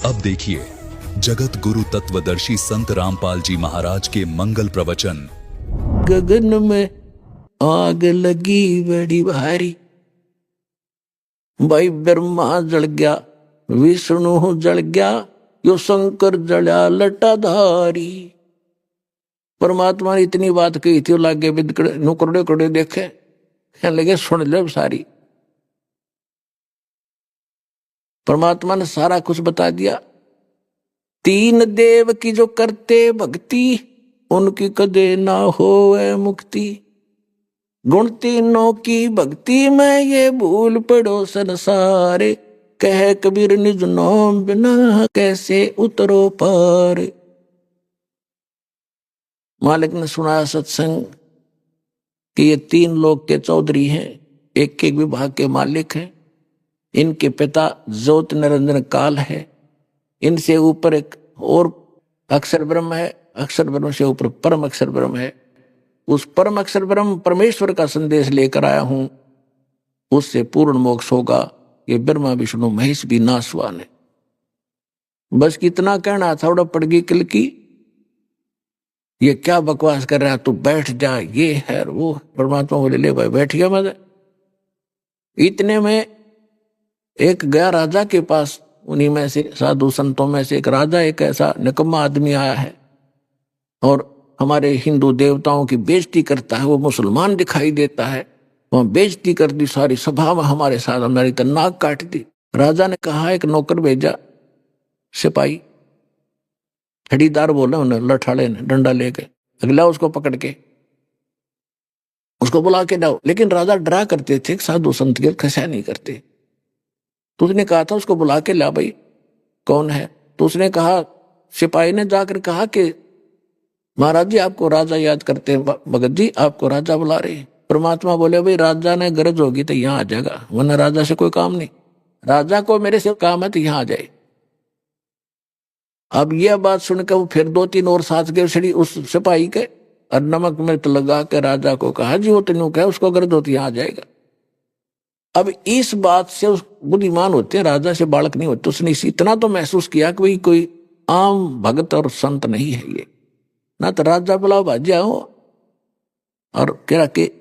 अब देखिए जगत गुरु तत्वदर्शी संत रामपाल जी महाराज के मंगल प्रवचन। गगन में आग लगी बड़ी भारी, भाई ब्रह्मा जल गया, विष्णु जल गया, यो शंकर जला लटाधारी। परमात्मा ने इतनी बात कही थी, लागे नुकड़े कड़े देखे, कहने लगे सुन ले सारी। परमात्मा ने सारा कुछ बता दिया। तीन देव की जो करते भक्ति, उनकी कदे ना होवे मुक्ति। गुण तीनों की भक्ति में ये भूल पड़ो संसारे, कह कबीर निज नाम बिना कैसे उतरो पार। मालिक ने सुनाया सत्संग कि ये तीन लोग के चौधरी हैं, एक एक विभाग के मालिक हैं। इनके पिता ज्योत निरंजन काल है, इनसे ऊपर एक और अक्षर ब्रह्म है, अक्षर ब्रह्म से ऊपर परम अक्षर ब्रह्म है। उस परम अक्षर ब्रह्म परमेश्वर का संदेश लेकर आया हूं, उससे पूर्ण मोक्ष होगा। ये ब्रह्मा विष्णु महेश भी नासवान है। बस कितना कहना था, उड़ा पड़ गई किल की, ये क्या बकवास कर रहा है, तू बैठ जा, ये है वो। परमात्मा बोले ले भाई बैठ गया मैं। इतने में एक गया राजा के पास, उन्हीं में से साधु संतों में से एक राजा, एक ऐसा निकम्मा आदमी आया है और हमारे हिंदू देवताओं की बेइज्जती करता है। वो मुसलमान दिखाई देता है, वहां बेइज्जती कर दी सारी सभा में, हमारे साथ हमारी तो नाक काट दी। राजा ने कहा, एक नौकर भेजा, सिपाही खड़ीदार बोला उन्हें, लठाड़े ने डंडा लेके अगला उसको पकड़ के उसको बुला के लाओ। लेकिन राजा डरा करते थे, साधु संत के खसा नहीं करते। तो उसने कहा था उसको बुला के ला भाई, कौन है? तो उसने कहा, सिपाही ने जाकर कहा कि महाराज जी आपको राजा याद करते हैं, भगत जी आपको राजा बुला रहे हैं। परमात्मा बोले भाई राजा ने गरज होगी तो यहाँ आ जाएगा, वरना राजा से कोई काम नहीं। राजा को मेरे से काम है तो यहाँ आ जाए। अब यह बात सुनकर वो फिर दो तीन और साथ के छड़ी उस सिपाही के, और नमक मिर्च लगा के राजा को कहा, जी वो तेनों कहा उसको गरज होती यहाँ आ जाएगा। अब इस बात से उस बुद्धिमान होते हैं, राजा से बालक नहीं होते। उसने इतना तो महसूस किया कि भाई कोई आम भगत और संत नहीं है ये, ना तो राजा बुलाओ भाजी आओ, और कह के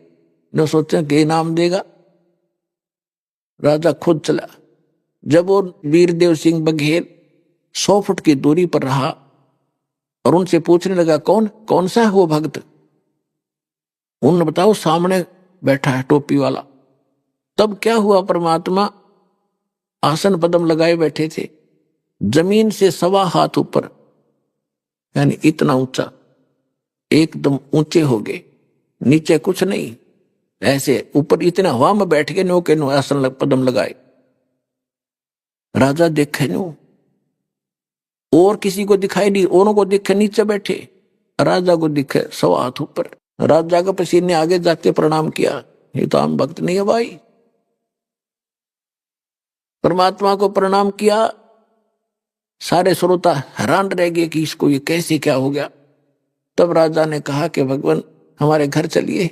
न सोचे कि इनाम देगा। राजा खुद चला। जब वो वीरदेव सिंह बघेल 100 फुट की दूरी पर रहा और उनसे पूछने लगा, कौन सा है वो भक्त? उन्होंने बताओ सामने बैठा है टोपी वाला। तब क्या हुआ, परमात्मा आसन पदम लगाए बैठे थे, जमीन से 1.25 हाथ ऊपर, यानी इतना ऊंचा, एकदम ऊंचे हो गए, नीचे कुछ नहीं, ऐसे ऊपर इतना हवा में बैठ के नो के नो आसन पदम लगाए। राजा देखे नो, और किसी को दिखाई नहीं, औरों को दिखे नीचे बैठे, राजा को दिखे 1.25 हाथ ऊपर। राजा का पसीने आगे जाते प्रणाम किया, ये तो आम भक्त नहीं है भाई। परमात्मा को प्रणाम किया। सारे श्रोता हैरान रह गए कि इसको ये कैसे क्या हो गया। तब राजा ने कहा कि भगवान हमारे घर चलिए,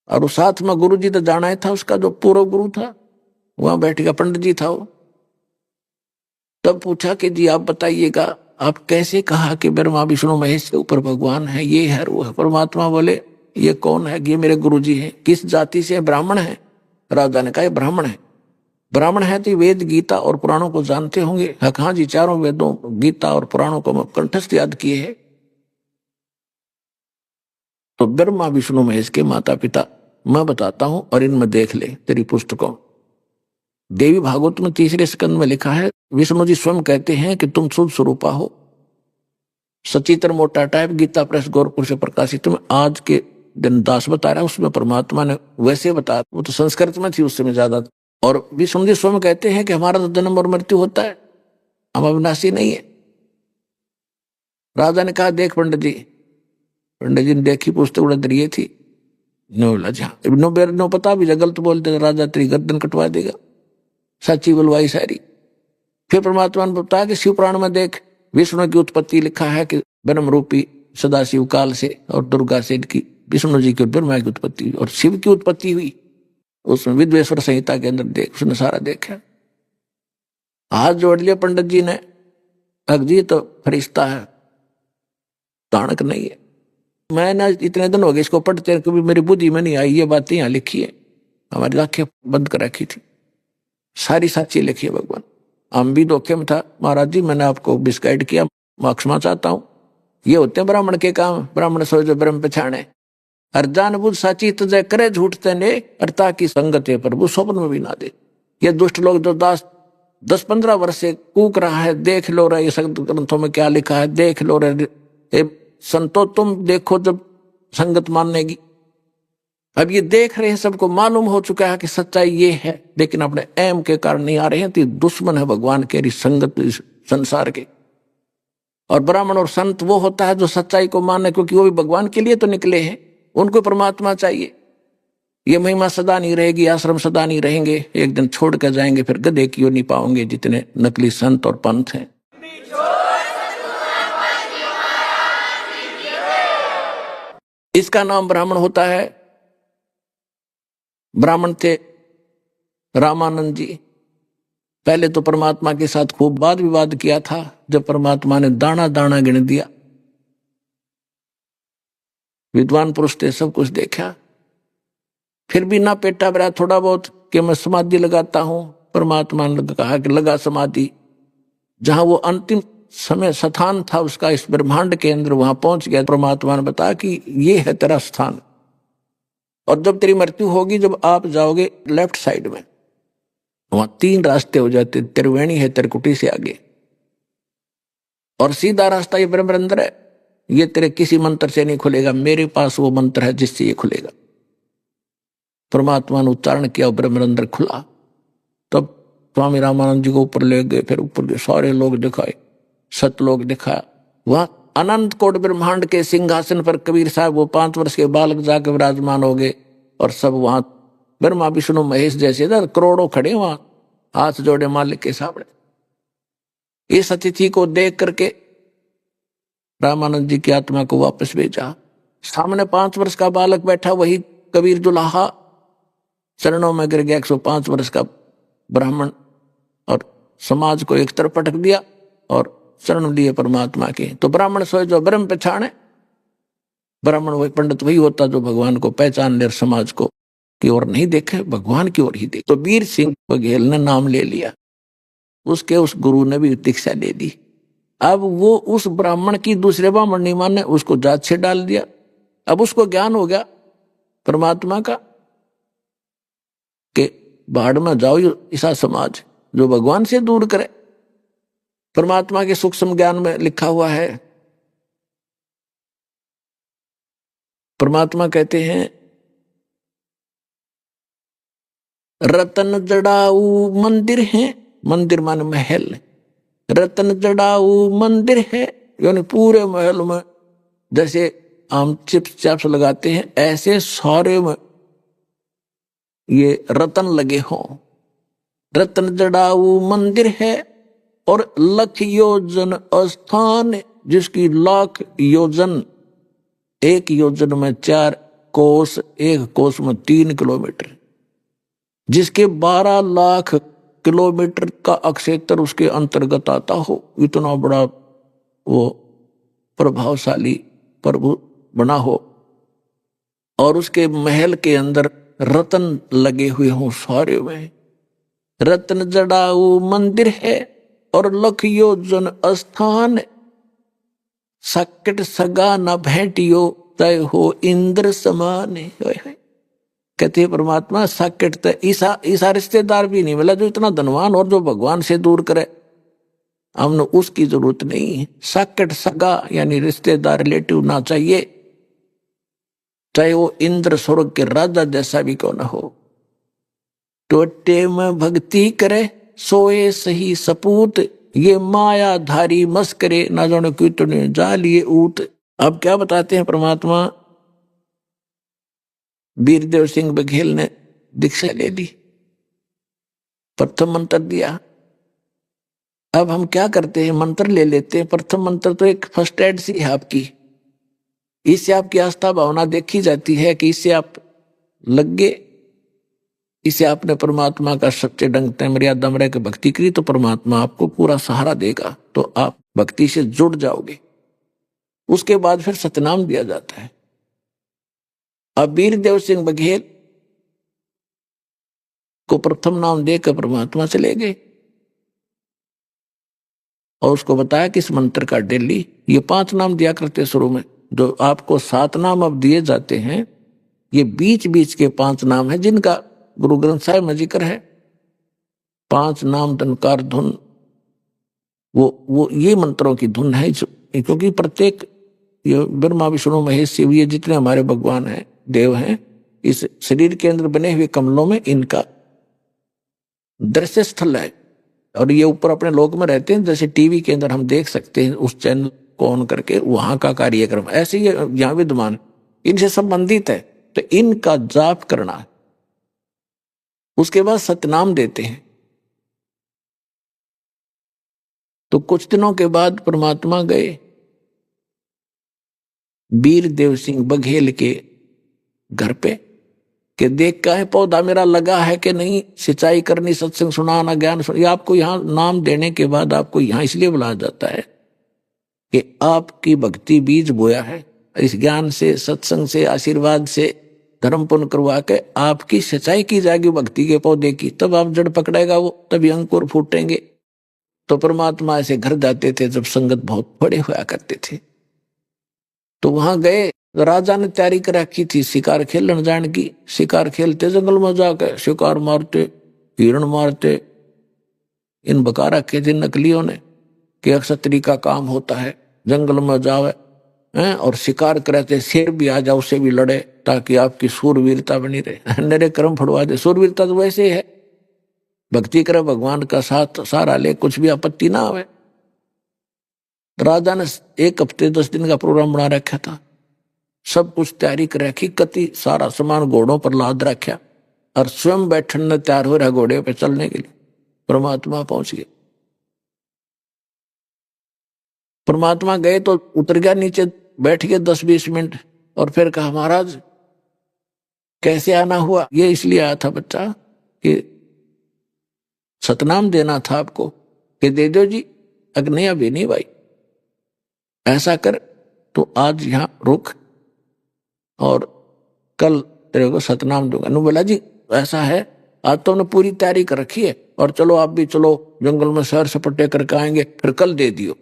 और उस साथ में गुरु जी तो जाना ही था, उसका जो पूर्व गुरु था वहां बैठ गया, पंडित जी था वो। तब पूछा कि जी आप बताइएगा, आप कैसे कहा कि ब्रह्मा विष्णु महेश के ऊपर भगवान है, ये है वो है? परमात्मा बोले ये कौन है? ये मेरे गुरु जी हैं। किस जाति से? ब्राह्मण है। राजा ने कहा ये ब्राह्मण है। ब्राह्मण है तो वेद गीता और पुराणों को जानते होंगे। हाँ जी, चारों वेदों गीता और पुराणों को कंठस्थ याद किए हैं। तो ब्रह्मा विष्णु महेश के माता पिता मैं बताता हूं, और इनमें देख ले तेरी पुस्तकों। देवी भागवत में 3रे स्कंद में लिखा है, विष्णु जी स्वयं कहते हैं कि तुम शुद्ध स्वरूपा हो। सचित्र मोटा टाइप गीता प्रेस गोरखपुर से प्रकाशित में आज के दिन दास बता रहा है, उसमें परमात्मा ने वैसे बताया, वो तो संस्कृत में थी उस समय ज्यादा। और विष्णु जी स्वयं कहते हैं कि हमारा तो जन्म और मृत्यु होता है, हम अविनाशी नहीं है। राजा ने कहा देख पंडित जी ने देखी पुस्तक उड़ा दरिये थी, नो पता भी गलत बोलते राजा तेरी गर्दन कटवा देगा, सच्ची बुलवाई सारी। फिर परमात्मा ने बताया कि शिव पुराण में देख, विष्णु की उत्पत्ति लिखा है कि ब्रह्म रूपी सदाशिव काल से और दुर्गा से इनकी विष्णु जी की ब्रह्मा की उत्पत्ति और शिव की उत्पत्ति हुई। उसमें विद्वेश्वर संहिता के अंदर देख, उसने सारा देखा। हाथ जोड़ लिया पंडित जी ने, अगजी तो फरिश्ता है, ताणक नहीं है। मैंने इतने दिन हो गए इसको पढ़ते, कभी मेरी बुद्धि में नहीं आई ये बातें यहाँ लिखी है, हमारी आंखें बंद कर रखी थी, सारी सच्ची लिखी है भगवान। हम भी धोखे में था, महाराज जी मैंने आपको मिसगाइड किया, मैं क्षमा चाहता हूँ। ये होते हैं ब्राह्मण के काम, ब्राह्मण सोच जो ब्रह्म पछाणे, और जान बुझ साची तजय करे झूठते ने, और ताकि संगत है प्रभु स्वप्न में भी ना दे। ये दुष्ट लोग जो 10-15 वर्ष से कूक रहा है, देख लो रहा ये संगत ग्रंथों में क्या लिखा है, देख लो रहे संतो, तुम देखो जब संगत मानेगी। अब ये देख रहे हैं, सबको मालूम हो चुका है कि सच्चाई ये है, लेकिन अपने एम के कारण नहीं आ रहे हैं, तो दुश्मन है भगवान के संगत इस संसार के। और ब्राह्मण और संत वो होता है जो सच्चाई को माने, क्योंकि वो भी भगवान के लिए तो निकले हैं, उनको परमात्मा चाहिए। ये महिमा सदा नहीं रहेगी, आश्रम सदा नहीं रहेंगे, एक दिन छोड़ कर जाएंगे, फिर गधे की ओर नहीं पाओगे जितने नकली संत और पंथ हैं। इसका नाम ब्राह्मण होता है। ब्राह्मण थे रामानंद जी, पहले तो परमात्मा के साथ खूब वाद विवाद किया था, जब परमात्मा ने दाना दाना गिन दिया। विद्वान पुरुष थे, सब कुछ देखा, फिर भी ना पेटा भरा थोड़ा बहुत कि मैं समाधि लगाता हूं। परमात्मा ने कहा कि लगा समाधि। जहां वो अंतिम समय स्थान था उसका इस ब्रह्मांड के अंदर, वहां पहुंच गया। परमात्मा ने बताया कि ये है तेरा स्थान, और जब तेरी मृत्यु होगी, जब आप जाओगे लेफ्ट साइड में, वहां 3 रास्ते हो जाते, त्रिवेणी है त्रिकुटी से आगे, और सीधा रास्ता ये ब्रह्म अंदर है। ये तेरे किसी मंत्र से नहीं खुलेगा, मेरे पास वो मंत्र है जिससे ये खुलेगा। परमात्मा ने उच्चारण किया, ब्रह्म अंदर खुला। तब स्वामी रामानंद जी को ऊपर ले गए, फिर ऊपर के सारे लोग दिखाए, सतलोक दिखाया। वहां अनंत कोट ब्रह्मांड के सिंहासन पर कबीर साहब वो 5 वर्ष के बालक जाकर विराजमान हो गए, और सब वहां ब्रह्मा विष्णु महेश जैसे करोड़ों खड़े वहां हाथ जोड़े मालिक के सामने। इस अतिथि को देख करके रामानंद जी की आत्मा को वापस भेजा। सामने 5 वर्ष का बालक बैठा, वही कबीर दुल्हा चरणों में गिर गया। 105 वर्ष का ब्राह्मण, और समाज को एक तरफ पटक दिया और शरण लिए परमात्मा के। तो ब्राह्मण सोए जो ब्रह्म पहचाने, ब्राह्मण वही पंडित वही होता जो भगवान को पहचान ले, समाज को की ओर नहीं देखे, भगवान की ओर ही देखे। तो वीर सिंह बघेल ने नाम ले लिया, उसके उस गुरु ने भी दीक्षा ले ली। अब वो उस ब्राह्मण की दूसरे ब्राह्मण नहीं माने, उसको जात से डाल दिया। अब उसको ज्ञान हो गया परमात्मा का कि भाड़ में जाओ ऐसा समाज जो भगवान से दूर करे। परमात्मा के सूक्ष्म ज्ञान में लिखा हुआ है, परमात्मा कहते हैं रतन जड़ाऊ मंदिर है, मंदिर माने महल, रतन जड़ाऊ मंदिर है, यानी पूरे महल में जैसे हम चिप्स चाप्स लगाते हैं ऐसे सारे में ये रतन लगे हों। रतन जड़ाऊ मंदिर है और लख योजन स्थान, जिसकी लाख योजन, 1 योजन में 4 कोस, 1 कोस में 3 किलोमीटर, जिसके 12 लाख किलोमीटर का क्षेत्र उसके अंतर्गत आता हो। इतना बड़ा वो प्रभावशाली प्रभु बना हो, और उसके महल के अंदर रतन लगे हुए हों सारे में। रत्न जड़ाऊ मंदिर है और लख योजन स्थान, सकट सगा न भेंटियो तय हो इंद्र समान। कहते हैं परमात्मा सकट तय ईसा रिश्तेदार भी नहीं मिला जो इतना धनवान और जो भगवान से दूर करे, हमने उसकी जरूरत नहीं है। सकट सगा यानी रिश्तेदार रिलेटिव ना चाहिए, चाहे वो इंद्र स्वर्ग के राजा जैसा भी क्यों ना हो। टोटे में भक्ति करे सोए सही सपूत, ये माया धारी मस्करे ना जाने कितने जालिए ऊत। अब क्या बताते हैं परमात्मा, वीरदेव सिंह बघेल ने दीक्षा ले ली, प्रथम मंत्र दिया। अब हम क्या करते हैं, मंत्र ले लेते हैं। प्रथम मंत्र तो एक फर्स्ट एड सी है आपकी, इससे आपकी आस्था भावना देखी जाती है कि इससे आप लग गए इसे आपने परमात्मा का सच्चे ढंग से मर्यादा में रह के भक्ति करी तो परमात्मा आपको पूरा सहारा देगा, तो आप भक्ति से जुड़ जाओगे। उसके बाद फिर सतनाम दिया जाता है। अब वीरदेव सिंह बघेल को प्रथम नाम देकर परमात्मा चले गए और उसको बताया कि इस मंत्र का डेली ये 5 नाम दिया करते शुरू में, जो आपको 7 नाम अब दिए जाते हैं, ये बीच बीच के 5 नाम हैं जिनका गुरु ग्रंथ साहिब में जिक्र है। 5 नाम धनकार धुन, वो ये मंत्रों की धुन है, क्योंकि प्रत्येक ये ब्रह्मा विष्णु महेश शिव ये जितने हमारे भगवान हैं, देव हैं, इस शरीर के अंदर बने हुए कमलों में इनका दृश्य स्थल है और ये ऊपर अपने लोक में रहते हैं। जैसे टीवी के अंदर हम देख सकते हैं उस चैनल को ऑन करके वहां का कार्यक्रम, ऐसे ही यहाँ विद्यमान इनसे संबंधित है, तो इनका जाप करना है। उसके बाद सतनाम देते हैं। तो कुछ दिनों के बाद परमात्मा गए वीरदेव सिंह बघेल के घर पे कि देख का है पौधा मेरा लगा है कि नहीं, सिंचाई करनी, सत्संग सुनाना, ज्ञान सुना। ये आपको यहाँ नाम देने के बाद आपको यहाँ इसलिए बुलाया जाता है कि आपकी भक्ति बीज बोया है, इस ज्ञान से, सत्संग से, आशीर्वाद से धर्म पुण्य करवा के आपकी सिंचाई की जाएगी भक्ति के पौधे की, तब आप जड़ पकड़ेगा वो, तभी अंकुर फूटेंगे। तो परमात्मा ऐसे घर जाते थे जब संगत बहुत बड़े हुआ करते थे, तो वहां गए। राजा ने तैयारी कर रखी थी शिकार खेलने जाने की। शिकार खेलते जंगल में जाकर शिकार मारते, हिरण मारते। इन बका रखे थे नकलियों ने कि क्षत्रिय का काम होता है जंगल में जावे हैं और शिकार करते, शेर भी आ जाए उससे भी लड़े ताकि आपकी सूरवीरता बनी रहे। मेरे कर्म फड़वा दे। सूरवीरता तो वैसे है, भक्ति करे, भगवान का साथ सहारा ले, कुछ भी आपत्ति ना आवे। राजा ने 1 हफ्ते 10 दिन का प्रोग्राम बना रखा था, सब कुछ तैयारी कर रखी, कति सारा सामान घोड़ों पर लाद रखा और स्वयं बैठने तैयार हो रहा घोड़े पे चलने के लिए। परमात्मा पहुंच गए। परमात्मा गए तो उतर गया नीचे, बैठ गए 10-20 मिनट और फिर कहा महाराज कैसे आना हुआ? ये इसलिए आया था बच्चा कि सतनाम देना था आपको, कि दे दो जी। अगर नहीं अभी नहीं भाई, ऐसा कर तो आज यहां रुक और कल तेरे को सतनाम दूंगा। नु बोला जी ऐसा है, आज तो हमने पूरी तैयारी कर रखी है और चलो आप भी चलो, जंगल में सैर सपटे करके आएंगे, फिर कल दे दियो।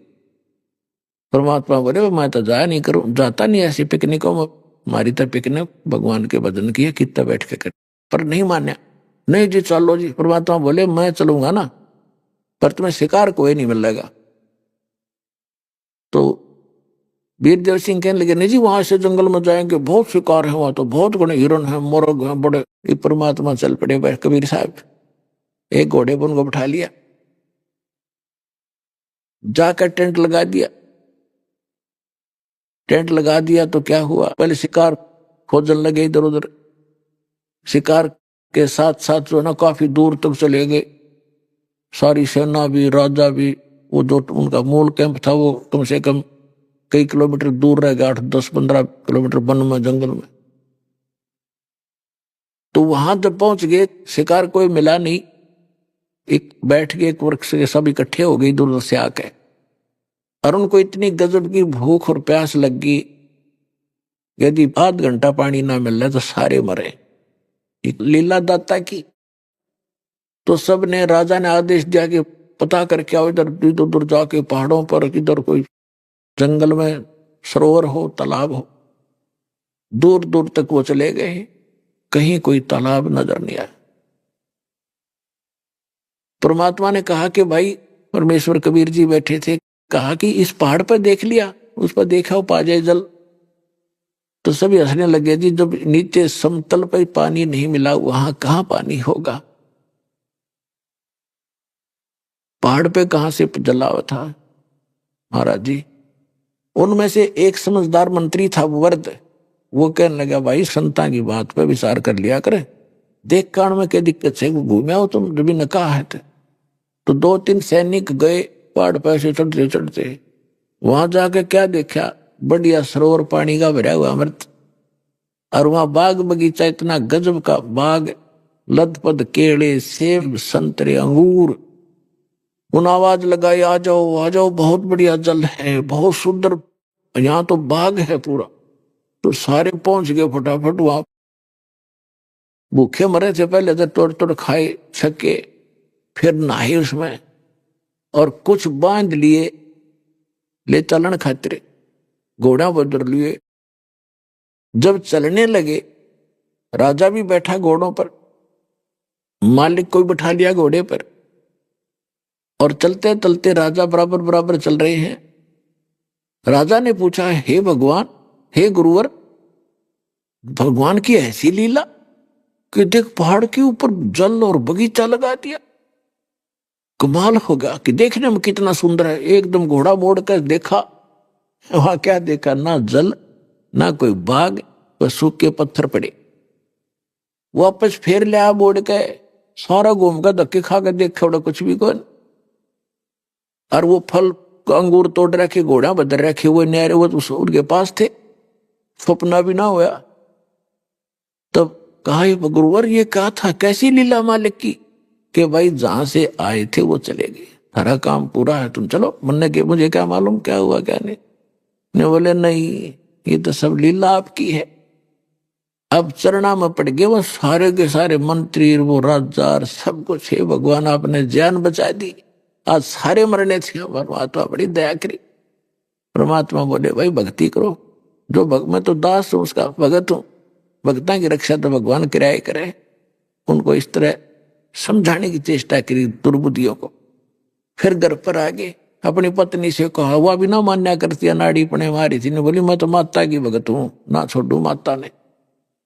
परमात्मा बोले मैं तो जाया नहीं करूं, जाता नहीं ऐसी पिकनिकों में, हमारी तो पिकनिक भगवान के भजन की है, कितना बैठ के कर। पर नहीं मान्या, नहीं जी चलो जी। परमात्मा बोले मैं चलूंगा ना, पर तुम्हें शिकार कोई नहीं मिलेगा। तो वीरदेव सिंह कहने लगे नहीं जी वहां से जंगल में जाएंगे, बहुत शिकार है वहां, तो बहुत घने हिरण है, मोरग है बड़े। ये परमात्मा चल पड़े कबीर साहब, एक घोड़े पर उनको बैठा लिया, जाकर टेंट लगा दिया। टेंट लगा दिया तो क्या हुआ, पहले शिकार खोजने लगे इधर उधर। शिकार के साथ साथ जो है ना काफी दूर तक चले गए, सारी सेना भी, राजा भी। वो जो उनका मूल कैंप था वो कम से कम कई किलोमीटर दूर रह गया, 8-10-15 किलोमीटर वन में, जंगल में। तो वहां जब पहुंच गए शिकार कोई मिला नहीं। एक बैठ के एक वृक्ष से सब इकट्ठे हो गए दूर से आके, और उनको इतनी गजब की भूख और प्यास लग गई, यदि आध घंटा पानी ना मिल रहा तो सारे मरे। एक लीला दाता की। तो सब ने, राजा ने आदेश दिया कि पता करके आओ इधर उधर जाके पहाड़ों पर, किधर कोई जंगल में सरोवर हो, तालाब हो। दूर दूर तक वो चले गए, कहीं कोई तालाब नजर नहीं आया। परमात्मा ने कहा कि भाई, परमेश्वर कबीर जी बैठे थे, कहा कि इस पहाड़ पर देख लिया, उस पर देखा हो पा जाए जल। तो सभी हंसने लगे जी, जब नीचे समतल पर पानी नहीं मिला वहां कहां पानी होगा, पहाड़ पे कहां से जला हुआ था। महाराज जी, उनमें से एक समझदार मंत्री था वर्द, वो कहने लगा भाई संता की बात पे विचार कर लिया करे, देख कान में क्या दिक्कत है, घूमे आओ तुम, जब न कहा है। तो 2-3 सैनिक गए पहाड़ पर से चढ़ते चढ़ते, वहां जाके क्या देखा, बढ़िया सरोवर पानी का भरा हुआ अमृत, और वहां बाग बगीचा, इतना गजब का बाग लदपद केले, सेब, संतरे, अंगूर। उन आवाज लगाई, आ जाओ आ जाओ, बहुत बढ़िया जल है, बहुत सुंदर, यहाँ तो बाग है पूरा। तो सारे पहुंच गए फटाफट वहां। भूखे मरे थे पहले तो तोड़ तोड़ खाए छके, फिर नहाए उसमें और कुछ बांध लिए ले चलन खातिर, घोड़ा बदल लिए। जब चलने लगे, राजा भी बैठा घोड़ों पर, मालिक को भी बैठा लिया घोड़े पर, और चलते चलते राजा बराबर बराबर चल रहे हैं। राजा ने पूछा, हे भगवान, हे गुरुवर, भगवान की ऐसी लीला कि देख पहाड़ के ऊपर जल और बगीचा लगा दिया, कमाल होगा कि देखने में कितना सुंदर है। एकदम घोड़ा मोड़ कर देखा, वहां क्या देखा, ना जल ना कोई बाग, बस सूखे पत्थर पड़े। वापस फेर लिया मोड़ के, सारा घूम का धक्के खा कर देख थोड़ा कुछ भी कौन। और वो फल अंगूर तोड़ रखे, घोड़ा बदल रखे हुए न्यारे, वो तो उनके पास थे, सपना भी ना हुआ। तब कहा, गुरुवर ये क्या था, कैसी लीला मालिक की कि भाई जहां से आए थे वो चले गए, सारा काम पूरा है, तुम चलो। मन के मुझे क्या मालूम क्या हुआ क्या नहीं। ने बोले नहीं, ये तो सब लीला आपकी है। अब चरणा में पड़ गए वो सारे के सारे मंत्री, वो राजा, सब कुछ। हे भगवान, आपने जान बचा दी, आज सारे मरने थे, परमात्मा बड़ी दया करी। परमात्मा बोले, भाई भक्ति करो, जो मैं तो दास हूं, उसका भगत हूं, भक्ता की रक्षा तो भगवान किराए करे। उनको इस तरह समझाने की चेष्टा करी दुर्बुद्धियों को। फिर घर पर आ गए, अपनी पत्नी से कहा, वह भी ना मान्या करती, नाड़ी पने मारी थी। ने बोली, मैं तो माता की भगत हूं, ना छोड़ू माता ने।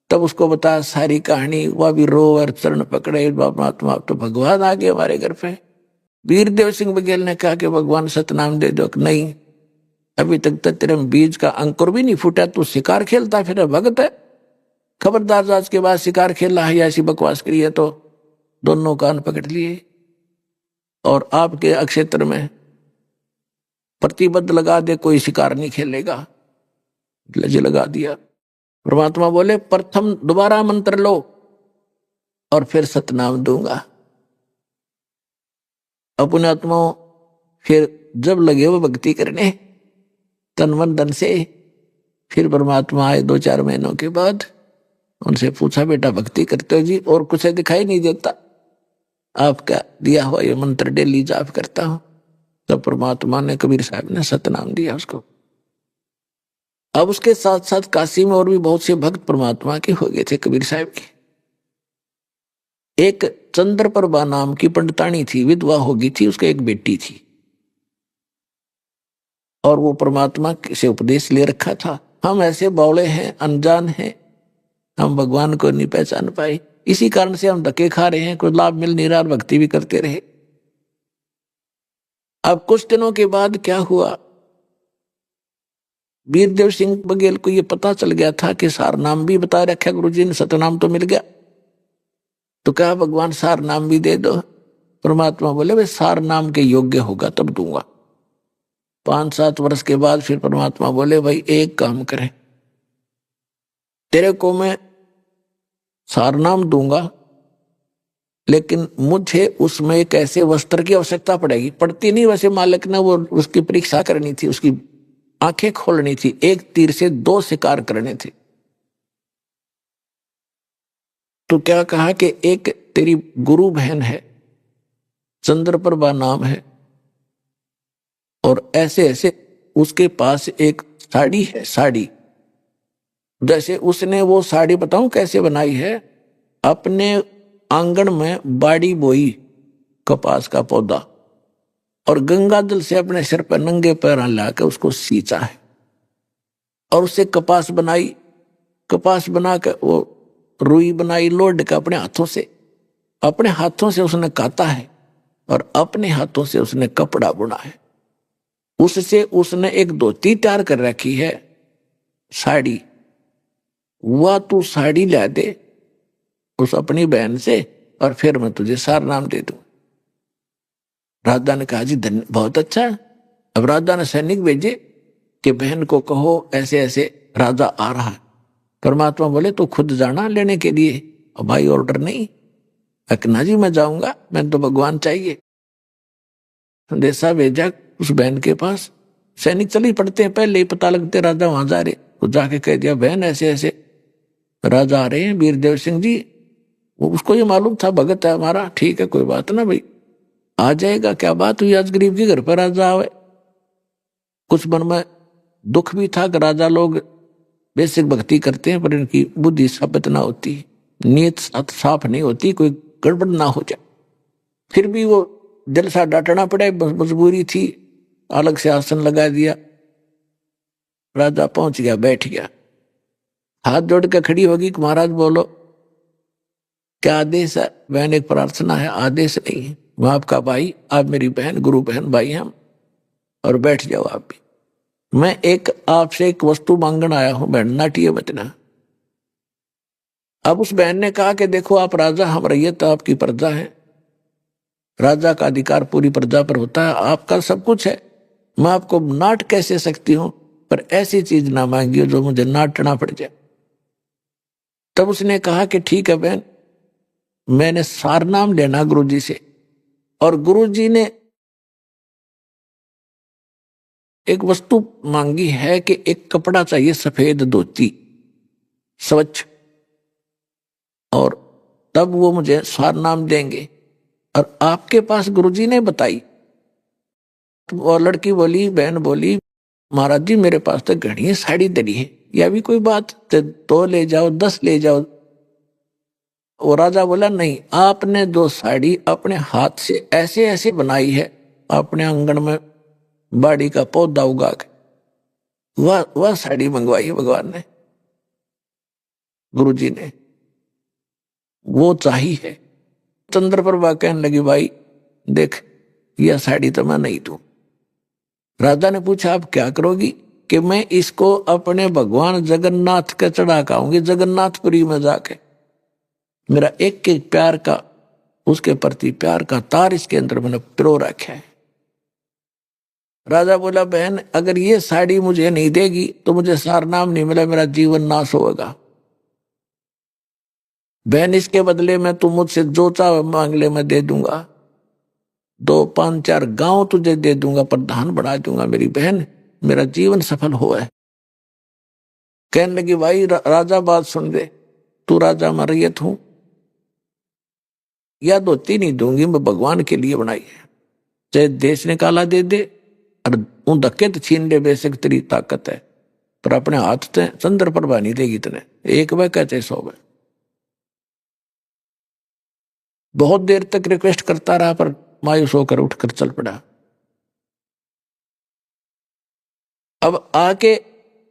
तब उसको बताया सारी कहानी, वह भी रो और चरण पकड़े, परमात्मा तो भगवान आ गए हमारे घर पे। वीरदेव सिंह बघेल ने कहा कि भगवान सतनाम दे दो। नहीं, अभी तक तो तेरे बीज का अंकुर भी नहीं फूटा, तू शिकार खेलता फिर भगत है। खबरदार, आज के बाद शिकार खेला है या ऐसी बकवास करी है तो दोनों कान पकड़ लिए और आपके अक्षेत्र में प्रतिबद्ध लगा दे, कोई शिकार नहीं खेलेगा। लज लगा दिया। परमात्मा बोले, प्रथम दोबारा मंत्र लो और फिर सतनाम दूंगा। अपने आत्माओं फिर जब लगे वो भक्ति करने तन मन धन से, फिर परमात्मा आए 2-4 महीनों के बाद। उनसे पूछा, बेटा भक्ति करते हो जी? और कुछ दिखाई नहीं देता, आपका दिया हुआ ये मंत्र डेली जाप करता हूं। तो परमात्मा ने, कबीर साहब ने सतनाम दिया उसको। अब उसके साथ साथ काशी में और भी बहुत से भक्त परमात्मा के हो गए थे कबीर साहब के। एक चंद्रप्रभा नाम की पंडितानी थी, विधवा हो गई थी, उसका एक बेटी थी, और वो परमात्मा से उपदेश ले रखा था। हम ऐसे बौले हैं, अनजान हैं, हम भगवान को नहीं पहचान पाए, इसी कारण से हम धक्के खा रहे हैं, कुछ लाभ मिल नहीं रहा, भक्ति भी करते रहे। अब कुछ दिनों के बाद क्या हुआ, वीरदेव सिंह बघेल को ये पता चल गया था कि सार नाम भी बता रखा गुरुजी ने, सतनाम तो मिल गया। तो कहा, भगवान सार नाम भी दे दो। परमात्मा बोले, भाई सार नाम के योग्य होगा तब दूंगा। 5-7 वर्ष के बाद फिर परमात्मा बोले, भाई एक काम करें, तेरे को मैं सार नाम दूंगा, लेकिन मुझे उसमें एक ऐसे वस्त्र की आवश्यकता पड़ेगी। पड़ती नहीं, वैसे मालिक ने वो उसकी परीक्षा करनी थी, उसकी आंखें खोलनी थी, एक तीर से 2 शिकार करने थे। तो क्या कहा कि एक तेरी गुरु बहन है, चंद्रप्रभा नाम है, और ऐसे ऐसे उसके पास एक साड़ी है, साड़ी जैसे उसने वो साड़ी बताऊं कैसे बनाई है, अपने आंगन में बाड़ी बोई कपास का पौधा, और गंगा जल से अपने सिर पर नंगे पैर लाकर उसको सींचा है, और उससे कपास बनाई। कपास बनाकर वो रुई बनाई, लोड का अपने हाथों से उसने काता है, और अपने हाथों से उसने कपड़ा बुना है। उससे उसने एक धोती तैयार कर रखी है, साड़ी। वह तू साड़ी ला दे उस अपनी बहन से, और फिर मैं तुझे सार नाम दे दूं। राजा ने कहा, जी धन्य, बहुत अच्छा है। अब राजा ने सैनिक भेजे कि बहन को कहो ऐसे ऐसे राजा आ रहा है। परमात्मा बोले, तो खुद जाना लेने के लिए? और भाई ऑर्डर नहीं, अकना जी मैं जाऊंगा, मैं तो भगवान चाहिए। संदेशा भेजा उस बहन के पास। सैनिक चली पड़ते हैं, पहले ही पता लगते राजा वहां जा रहे, तो जाके कह दिया बहन ऐसे ऐसे राजा आ रहे हैं वीरदेव सिंह जी। वो उसको ये मालूम था भगत है हमारा, ठीक है कोई बात ना भाई, आ जाएगा, क्या बात हुई आज गरीब के घर पर राजा आवे। कुछ मन में दुख भी था कि राजा लोग बेसिक भक्ति करते हैं पर इनकी बुद्धि साबित ना होती, नीयत साफ नहीं होती, कोई गड़बड़ ना हो जाए। फिर भी वो दिल सा डांटना पड़े, मजबूरी थी, अलग से आसन लगा दिया। राजा पहुंच गया, बैठ गया, हाथ जोड़ के खड़ी होगी कि महाराज बोलो क्या आदेश है। बहन एक प्रार्थना है, आदेश नहीं है, मैं आपका भाई, आप मेरी बहन, गुरु बहन भाई हम, और बैठ जाओ आप भी। मैं एक आपसे एक वस्तु मांगने आया हूं, बहन नाटिए बचना। अब उस बहन ने कहा कि देखो आप राजा, हम रैयत आपकी प्रजा है, राजा का अधिकार पूरी प्रजा पर होता है, आपका सब कुछ है, मैं आपको नाट कैसे सकती हूं, पर ऐसी चीज ना मांगियो जो मुझे नाटना पड़ जाए। तब उसने कहा कि ठीक है बहन, मैंने सारनाम लेना गुरुजी से, और गुरुजी ने एक वस्तु मांगी है कि एक कपड़ा चाहिए, सफेद धोती स्वच्छ, और तब वो मुझे सारनाम देंगे। और आपके पास गुरुजी ने बताई। तो वो लड़की बोली, बहन बोली महाराज जी मेरे पास तो घड़ी साड़ी दरी है, या भी कोई बात तो 2 ले जाओ, 10 ले जाओ। वो राजा बोला नहीं, आपने 2 साड़ी अपने हाथ से ऐसे ऐसे बनाई है, अपने आंगन में बाड़ी का पौधा उगा के वह साड़ी मंगवाई है भगवान ने, गुरुजी ने, वो चाहिए है। चंद्रप्रभा कहने लगी भाई देख यह साड़ी तो मैं नहीं दूं। राजा ने पूछा आप क्या करोगी, कि मैं इसको अपने भगवान जगन्नाथ के चढ़ा खाऊंगी, जगन्नाथपुरी में जाके। मेरा एक एक प्यार का, उसके प्रति प्यार का तार इसके अंदर मैंने पिरो रखा है। राजा बोला बहन अगर ये साड़ी मुझे नहीं देगी तो मुझे सारनाम नहीं मिला, मेरा जीवन नाश होगा। बहन इसके बदले में तुम मुझसे जो चाहे मांग ले, मैं दे दूंगा, 2, 5, 4 गांव तुझे दे दूंगा, प्रधान बढ़ा दूंगा मेरी बहन, मेरा जीवन सफल हुआ है। कहने लगी भाई राजा बात सुन दे, तू राजा मैं रैयत हूं, या धोती नहीं दूंगी, मैं भगवान के लिए बनाई है, चाहे देश निकाला दे दे और उन धक्के तो छीन ले, बेशक तेरी ताकत है, पर अपने हाथ से चंद्रप्रभा नहीं देगी तने, एक वह कहते 100 वह। बहुत देर तक रिक्वेस्ट करता रहा पर मायूस होकर उठकर चल पड़ा। अब आके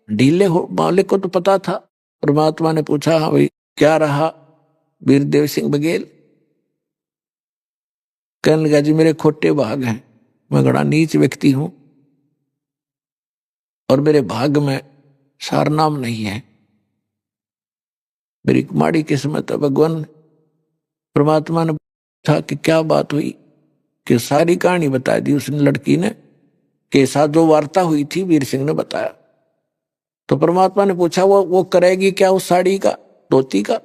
ढीले हो, मालिक को तो पता था। परमात्मा ने पूछा हाँ भाई क्या रहा वीरदेव सिंह बघेल। कहने लगा जी मेरे खोटे भाग हैं, मैं बड़ा नीच व्यक्ति हूं और मेरे भाग में सारनाम नहीं है, मेरी माड़ी किस्मत है। भगवान परमात्मा ने पूछा कि क्या बात हुई, कि सारी कहानी बता दी उसने, लड़की ने, के साथ जो वार्ता हुई थी वीर सिंह ने बताया। तो परमात्मा ने पूछा वो करेगी क्या उस साड़ी का, धोती का।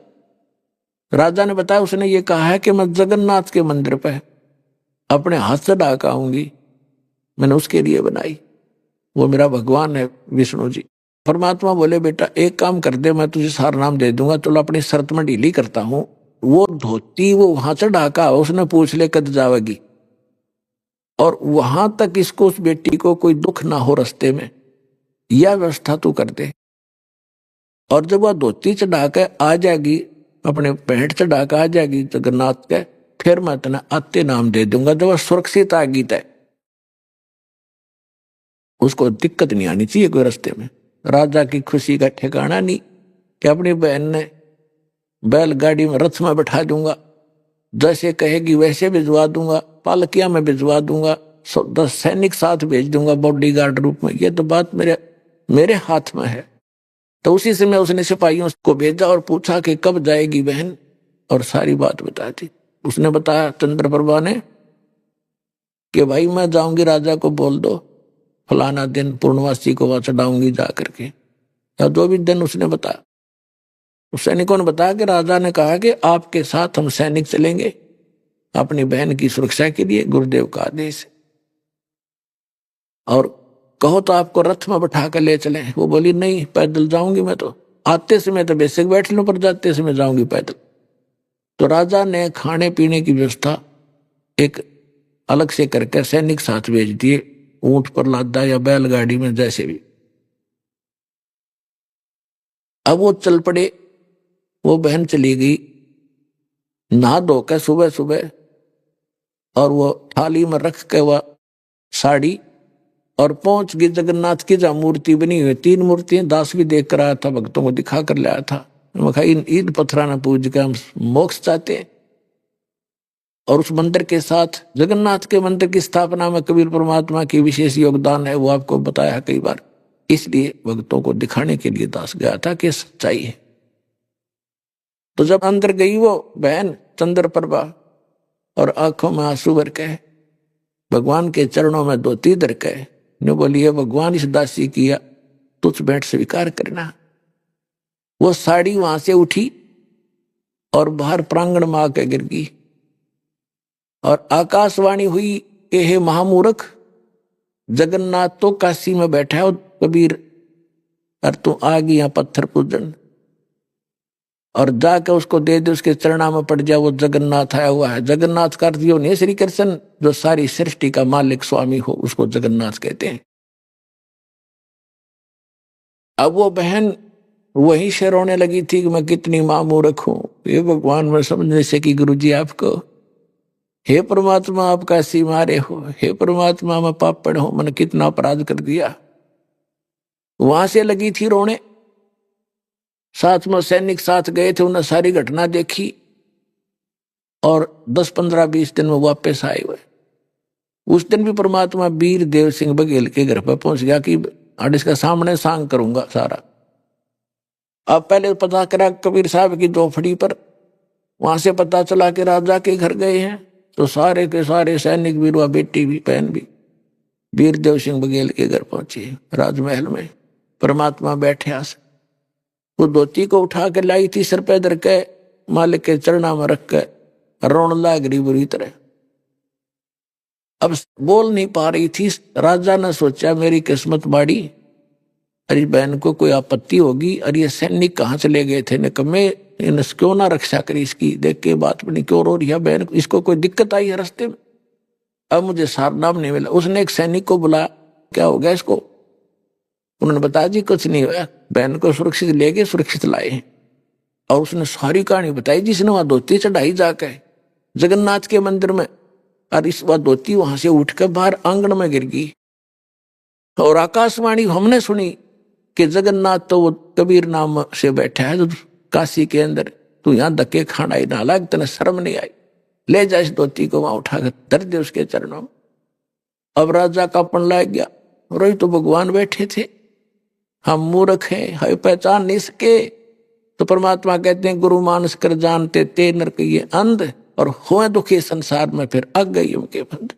राजा ने बताया उसने ये कहा है कि मैं जगन्नाथ के मंदिर पे अपने हाथ से ढाक आऊंगी, मैंने उसके लिए बनाई, वो मेरा भगवान है विष्णु जी। परमात्मा बोले बेटा एक काम कर दे, मैं तुझे सारनाम दे दूंगा, चलो अपनी शर्त में ढीली करता हूं, वो धोती वो वहां से ढाका, उसने पूछ ले कद जावेगी, और वहां तक इसको उस बेटी को कोई दुख ना हो रास्ते में, यह व्यवस्था तू कर दे। और जब वह धोती चढ़ा के आ जाएगी, अपने पैंट चढ़ा के आ जाएगी जगन्नाथ के, फिर मैं तेना आते नाम दे दूंगा। जब वह सुरक्षित आ गई तय, उसको दिक्कत नहीं आनी चाहिए कोई रास्ते में। राजा की खुशी का ठिकाना नहीं कि अपनी बहन ने बैलगाड़ी में रथ में बैठा दूंगा, जैसे कहेगी वैसे भिजवा दूंगा, पालकिया में भिजवा दूंगा, 10 सैनिक साथ भेज दूंगा बॉडीगार्ड रूप में, ये तो बात मेरे हाथ में है। तो उसी समय उसने सिपाहियों को भेजा और पूछा कि कब जाएगी बहन, और सारी बात बता दी। उसने बताया चंद्रप्रभा ने कि भाई मैं जाऊंगी, राजा को बोल दो फलाना दिन पूर्णवासी को वहां चढ़ाऊंगी जा करके, या जो भी दिन उसने बताया। उस सैनिकों ने बताया कि राजा ने कहा कि आपके साथ हम सैनिक चलेंगे अपनी बहन की सुरक्षा के लिए, गुरुदेव का आदेश है, और कहो तो आपको रथ में बैठा कर ले चलें। वो बोली नहीं, पैदल जाऊंगी मैं, तो आते समय तो बेसिक बैठ लूं, पर जाते समय जाऊंगी पैदल। तो राजा ने खाने पीने की व्यवस्था एक अलग से करके सैनिक साथ भेज दिए, ऊंट पर लादा या बैलगाड़ी में, जैसे भी। अब वो चल पड़े। वो बहन चली गई नहा धोकर सुबह सुबह, और वो थाली में रख के वह साड़ी, और पहुंच गई जगन्नाथ की जहां मूर्ति बनी हुई, 3 मूर्तियां, दास भी देख कर आया था, भक्तों को दिखा कर लाया था। मैं कहा इन पत्थरा ने पूज के हम मोक्ष चाहते हैं। और उस मंदिर के साथ जगन्नाथ के मंदिर की स्थापना में कबीर परमात्मा की विशेष योगदान है, वो आपको बताया कई बार। इसलिए भक्तों को दिखाने के लिए दास गया था कि सच्चाई है। तो जब अंदर गई वो बहन चंद्रप्रभा, और आंखों में आंसू भर के भगवान के चरणों में धोती धर के ने बोली है भगवान इस दासी किया तुझ बैठ स्वीकार करना। वो साड़ी वहां से उठी और बाहर प्रांगण में आके गिर गई, और आकाशवाणी हुई कि हे महामूर्ख, जगन्नाथ तो काशी में बैठा है, और कबीर और तू आ गई यहाँ पत्थर पूजन, और जाके उसको दे दे, उसके चरणा में पड़ जा, वो जगन्नाथ आया हुआ है। जगन्नाथ का अर्थ यो नहीं श्री कृष्ण जो सारी सृष्टि का मालिक स्वामी हो, उसको जगन्नाथ कहते हैं। अब वो बहन वहीं से रोने लगी थी कि मैं कितनी मामूर्ख हूं, ये भगवान में समझने से कि गुरुजी आपको, हे परमात्मा आप कैसी मारे हो, हे परमात्मा मैं पापड़ हूं, मैंने कितना अपराध कर दिया। वहां से लगी थी रोने। साथ में सैनिक साथ गए थे, उन्हें सारी घटना देखी, और 10, 15, 20 दिन में वापस आए हुए। उस दिन भी परमात्मा वीर देव सिंह बघेल के घर पर पहुंच गया कि आज इसका सामने सांग करूंगा सारा। अब पहले पता करा कबीर साहब की झोपड़ी पर, वहां से पता चला कि राजा के घर गए हैं, तो सारे के सारे सैनिक भी, हुआ बेटी भी, बहन भी, वीर देव सिंह बघेल के घर पहुंचे। राजमहल में परमात्मा बैठे आस, वो धोती को उठा के लाई थी, सिर पे धर के मालिक के चरणा में रख के रोन लाग रही बुरी तरह। अब बोल नहीं पा रही थी। राजा ने सोचा मेरी किस्मत बाड़ी, अरे बहन को कोई आपत्ति होगी, और ये सैनिक कहाँ चले गए थे, ने कमे क्यों ना रक्षा करी इसकी, देख के बात बनी क्यों रो रही है बहन, इसको कोई दिक्कत आई है रास्ते में। अब मुझे सारनाम नहीं मिला। उसने एक सैनिक को बुलाया, क्या हो गया इसको? उन्होंने बताया जी कुछ नहीं हुआ, बहन को सुरक्षित ले गए, सुरक्षित लाए। और उसने सारी कहानी बताई, जिसने वहां धोती चढ़ाई जाके जगन्नाथ के मंदिर में, और इस बार धोती वहां से उठकर बाहर आंगन में गिर गई। और आकाशवाणी हमने सुनी कि जगन्नाथ तो वो कबीर नाम से बैठा है काशी के अंदर, तू यहाँ धक्के खाना ही ना लग, तेने शर्म नहीं आई, ले जा इस धोती को वहां उठाकर धर दे उसके चरणों में। अब राजा का पन लग गया, रोई तो भगवान बैठे थे, हम मूर्ख हैं, है पहचान नहीं सके। तो परमात्मा कहते हैं गुरु मानस कर जानते ते नर ये अंध, और हुए दुखी संसार में फिर अग गई उनके बंद।